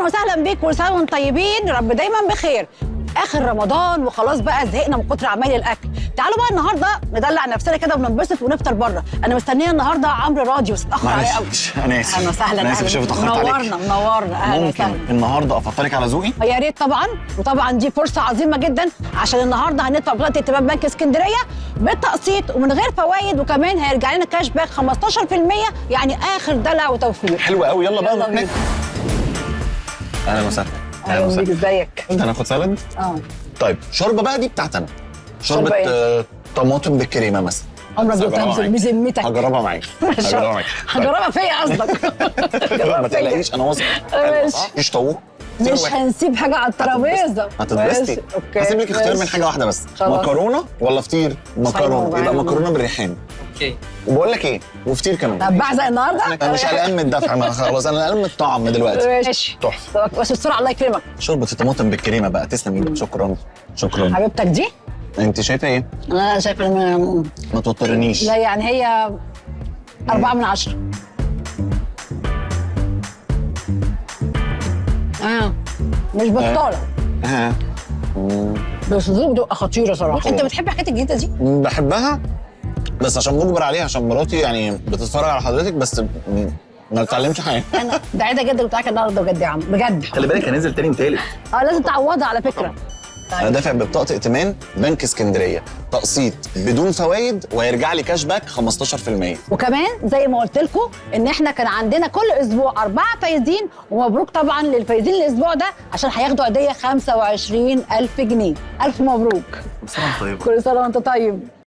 وسهلا بيك، كل سنه وانتم طيبين، يا رب دايما بخير. اخر رمضان وخلاص بقى زهقنا من كتر عمايل الاكل. تعالوا بقى النهارده ندلع نفسنا كده وننبسط ونفطر بره. انا مستنيه النهارده عمرو راضي بس اتاخر عليا قوي. انا اسف. اهلا وسهلا. انا اسف شايف اتاخرت عليك. منورنا اهلا ممكن وسهلا. النهارده افطرك على ذوقي؟ يا ريت طبعا، وطبعا دي فرصه عظيمه جدا عشان النهارده هندفع بطاقه ائتمان بنك اسكندريه بالتقسيط ومن غير فوائد، وكمان هيرجع لنا كاش باك 15%، يعني اخر دلع وتوفير. حلو قوي، يلا بقى يلا نروح ناكل. اهلا وسهلا. اهلا بيك، ازيك؟ انت هناخد سالاد؟ طيب شوربه بقى دي بتاعت انا. شوربه طماطم بالكريمه مثلا. عمرك دوقتها بذمتك؟ هجربها معاك. هجربها فيا قصدك؟ ما تقلقيش انا واثق. ماشي. مفيش طاووق. مش هنسيب حاجه على الترابيزه. هتتبسطي. اوكي. هسيب لك اختيار من حاجه واحده بس. خلاص. مكرونه ولا فطير؟ مكرونه. يبقى مكرونه بالريحان. اوكي. وبقول لك ايه؟ وفطير كمان. طب بعزق النهارده؟ انا مش قلقان من الدفع، ما خلاص انا قلقان من الطعم دلوقتي. ماشي تحفه. بس بسرعه الله يكرمك. شوربه الطماطم بالكريمه بقى، تسلم ايدك. شكرا شكرا. حبيبتك دي؟ انت شايفه ايه؟ انا شايفه ان ما توترنيش. لا يعني هي 4 من 10. مش بطاله. بس ذوق دقه خطيره صراحه. انت بتحب الحاجات الجديده دي؟ بحبها بس عشان مجبر عليها، عشان مراتي يعني بتتفرج على حضرتك بس ما بتتعلمش حاجه. انا سعيده جدا بتاعك النهارده بجد يا عم، بجد. خلي بالك هننزل تاني وتالت. لازم تعوضها على فكره. انا دافع ببطاقه ائتمان بنك اسكندريه، تقسيط بدون فوائد وهيرجع لي كاش باك 15%. وكمان زي ما قلت لكم ان احنا كان عندنا كل اسبوع 4 فايزين، ومبروك طبعا للفايزين الاسبوع ده عشان هياخدوا هديه 25,000 جنيه. الف مبروك. كل سنه وانت طيب. كل سنه وانت طيب.